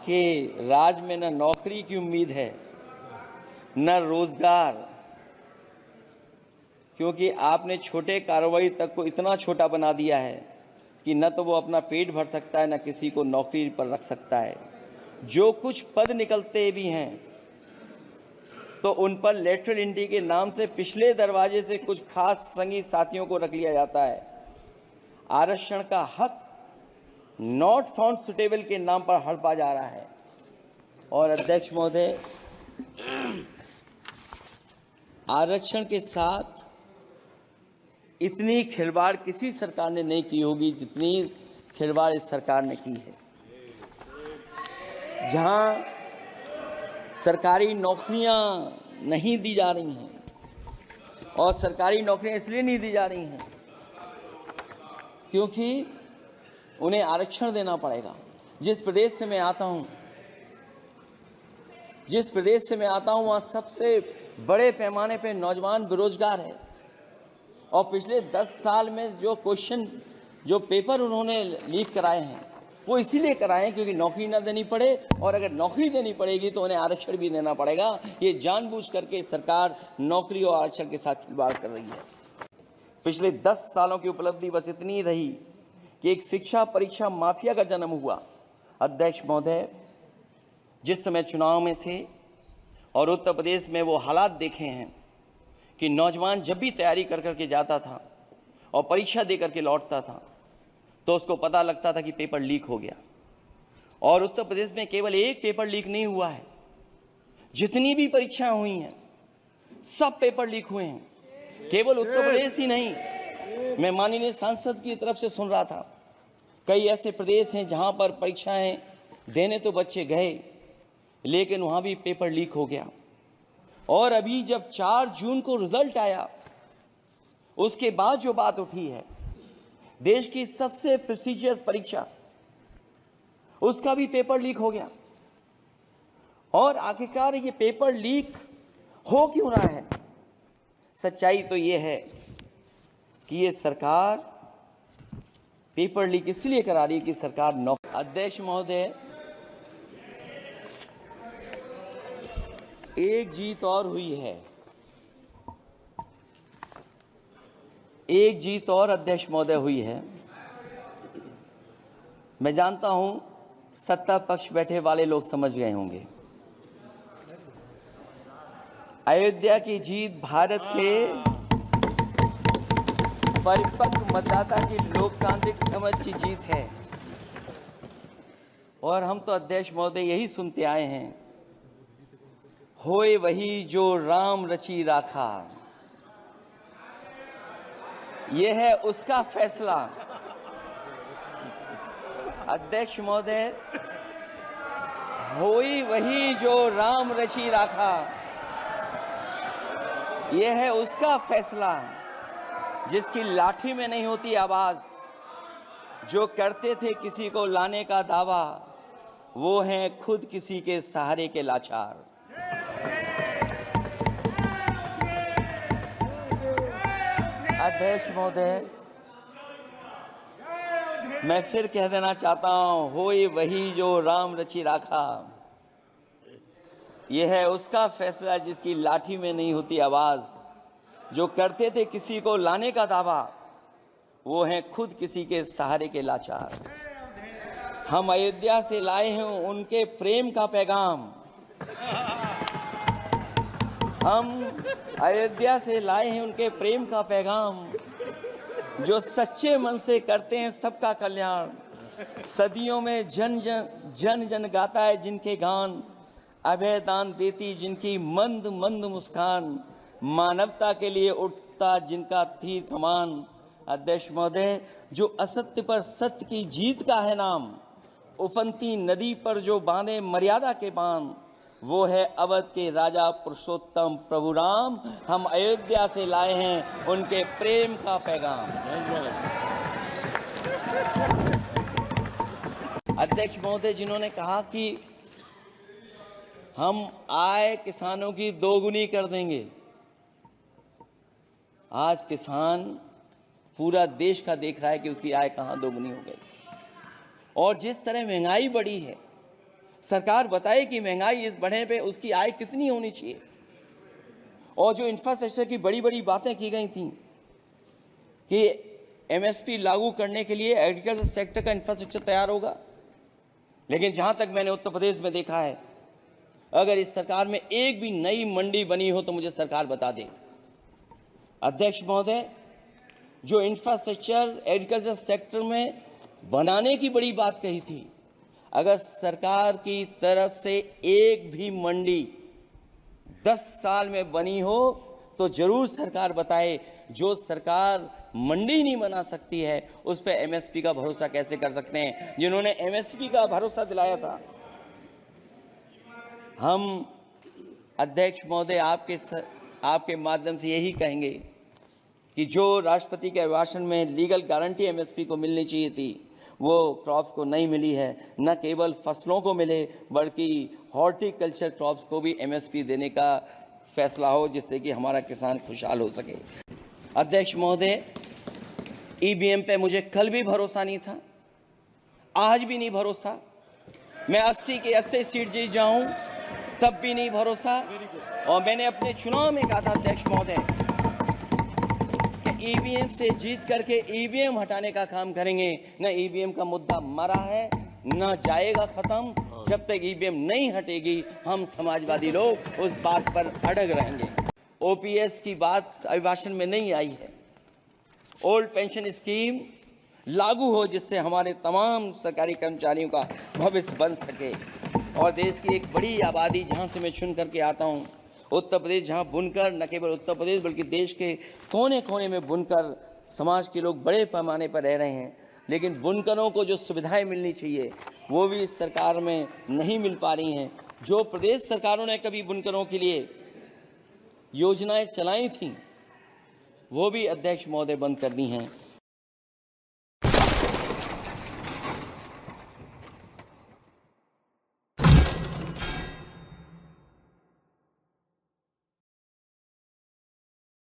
कि राज्य में न नौकरी की उम्मीद है न रोजगार, क्योंकि आपने छोटे कारोबारी तक को इतना छोटा बना दिया है कि न तो वो अपना पेट भर सकता है न किसी को नौकरी पर रख सकता है। जो कुछ पद निकलते भी हैं तो उन पर लेटरल एंट्री के नाम से पिछले दरवाजे से कुछ खास संगी साथियों को रख लिया जाता है। आरक्षण का हक नॉट फाउंड सुटेबल के नाम पर हड़पा जा रहा है। और अध्यक्ष महोदय, आरक्षण के साथ इतनी खिलवाड़ किसी सरकार ने नहीं की होगी जितनी खिलवाड़ इस सरकार ने की है। जहां सरकारी नौकरियां नहीं दी जा रही हैं, और सरकारी नौकरियां इसलिए नहीं दी जा रही हैं क्योंकि उन्हें आरक्षण देना पड़ेगा। जिस प्रदेश से मैं आता हूं वहां सबसे बड़े पैमाने पे नौजवान बेरोजगार है। और पिछले 10 साल में जो पेपर उन्होंने लीक कराए हैं वो इसीलिए कराए हैं क्योंकि नौकरी ना देनी पड़े, और अगर नौकरी देनी पड़ेगी तो उन्हें आरक्षण भी देना पड़ेगा। ये जानबूझ करके सरकार नौकरी और आरक्षण के साथ खिलवाड़ कर रही है। पिछले 10 सालों की उपलब्धि बस इतनी रही कि एक शिक्षा परीक्षा माफिया का जन्म हुआ। अध्यक्ष महोदय, जिस समय चुनाव में थे और उत्तर प्रदेश में वो हालात देखे हैं कि नौजवान जब भी तैयारी कर करके जाता था और परीक्षा दे करके लौटता था तो उसको पता लगता था कि पेपर लीक हो गया। और उत्तर प्रदेश में केवल एक पेपर लीक नहीं हुआ है, जितनी भी परीक्षाएं हुई हैं सब पेपर लीक हुए हैं। केवल उत्तर प्रदेश ही नहीं, मैं माननीय सांसद की तरफ से सुन रहा था, कई ऐसे प्रदेश हैं जहां पर परीक्षाएं देने तो बच्चे गए लेकिन वहां भी पेपर लीक हो गया। और अभी जब 4 जून को रिजल्ट आया उसके बाद जो बात उठी है, देश की सबसे प्रेस्टिजियस परीक्षा, उसका भी पेपर लीक हो गया। और आखिरकार ये पेपर लीक हो क्यों रहा है? सच्चाई तो ये है कि ये सरकार पेपर लीक इसलिए करा रही है कि सरकार नौकरी। अध्यक्ष महोदय, एक जीत और हुई है, एक जीत और अध्यक्ष महोदय हुई है। मैं जानता हूं सत्ता पक्ष बैठे वाले लोग समझ गए होंगे। अयोध्या की जीत भारत के परिपक्व मतदाता की लोकतांत्रिक समझ की जीत है। और हम तो अध्यक्ष महोदय यही सुनते आए हैं, होए वही जो राम रची राखा, ये है उसका फैसला। अध्यक्ष महोदय, होई वही जो राम रची राखा, ये है उसका फैसला। जिसकी लाठी में नहीं होती आवाज, जो करते थे किसी को लाने का दावा, वो हैं खुद किसी के सहारे के लाचार। अध्यक्ष महोदय, मैं फिर कह देना चाहता हूं, होए वही जो राम रची राखा, यह है उसका फैसला जिसकी लाठी में नहीं होती आवाज, जो करते थे किसी को लाने का दावा, वो हैं खुद किसी के सहारे के लाचार। हम अयोध्या से लाए हैं उनके प्रेम का पैगाम, हम अयोध्या से लाए हैं उनके प्रेम का पैगाम, जो सच्चे मन से करते हैं सबका कल्याण। सदियों में जन जन गाता है जिनके गान, अभय दान देती जिनकी मंद मंद मुस्कान, मानवता के लिए उठता जिनका तीर कमान। अध्यक्ष महोदय, जो असत्य पर सत्य की जीत का है नाम, उफनती नदी पर जो बांधे मर्यादा के बांध, वो है अवध के राजा पुरुषोत्तम प्रभु राम। हम अयोध्या से लाए हैं उनके प्रेम का पैगाम। अध्यक्ष महोदय, जिन्होंने कहा कि हम आय किसानों की दोगुनी कर देंगे, आज किसान पूरा देश का देख रहा है कि उसकी आय कहां दोगुनी हो गई। और जिस तरह महंगाई बढ़ी है, सरकार बताए कि महंगाई इस बढ़ने पे उसकी आय कितनी होनी चाहिए। और जो इंफ्रास्ट्रक्चर की बड़ी बड़ी बातें की गई थी कि एमएसपी लागू करने के लिए एग्रीकल्चर सेक्टर का इंफ्रास्ट्रक्चर तैयार होगा, लेकिन जहां तक मैंने उत्तर प्रदेश में देखा है, अगर इस सरकार में एक भी नई मंडी बनी हो तो मुझे सरकार बता दे। अध्यक्ष महोदय, जो इंफ्रास्ट्रक्चर एग्रीकल्चर सेक्टर में बनाने की बड़ी बात कही थी, अगर सरकार की तरफ से एक भी मंडी 10 साल में बनी हो तो जरूर सरकार बताए। जो सरकार मंडी नहीं बना सकती है उस पर एमएसपी का भरोसा कैसे कर सकते हैं, जिन्होंने एमएसपी का भरोसा दिलाया था। हम अध्यक्ष महोदय आपके माध्यम से यही कहेंगे कि जो राष्ट्रपति के अभिभाषण में लीगल गारंटी एमएसपी को मिलनी चाहिए थी वो क्रॉप्स को नहीं मिली है। न केवल फसलों को मिले बल्कि हॉर्टिकल्चर क्रॉप्स को भी एमएसपी देने का फैसला हो, जिससे कि हमारा किसान खुशहाल हो सके। अध्यक्ष महोदय, ईवीएम पे मुझे कल भी भरोसा नहीं था, आज भी नहीं भरोसा। मैं 80 के 80 सीट जीत जाऊं तब भी नहीं भरोसा। और मैंने अपने चुनाव में कहा था अध्यक्ष महोदय कि ईवीएम से जीत करके ईवीएम हटाने का काम करेंगे। न ईवीएम का मुद्दा मरा है न जाएगा खत्म। जब तक ईवीएम नहीं हटेगी हम समाजवादी लोग उस बात पर अड़ग रहेंगे। ओपीएस की बात अभिभाषण में नहीं आई है। ओल्ड पेंशन स्कीम लागू हो जिससे हमारे तमाम सरकारी कर्मचारियों का भविष्य बन सके। और देश की एक बड़ी आबादी जहां से मैं चुन करके आता हूं, उत्तर प्रदेश, जहां बुनकर न केवल उत्तर प्रदेश बल्कि देश के कोने कोने में बुनकर समाज के लोग बड़े पैमाने पर रह रहे हैं, लेकिन बुनकरों को जो सुविधाएं मिलनी चाहिए वो भी इस सरकार में नहीं मिल पा रही हैं। जो प्रदेश सरकारों ने कभी बुनकरों के लिए योजनाएं चलाई थी वो भी अध्यक्ष महोदय बंद कर दी हैं।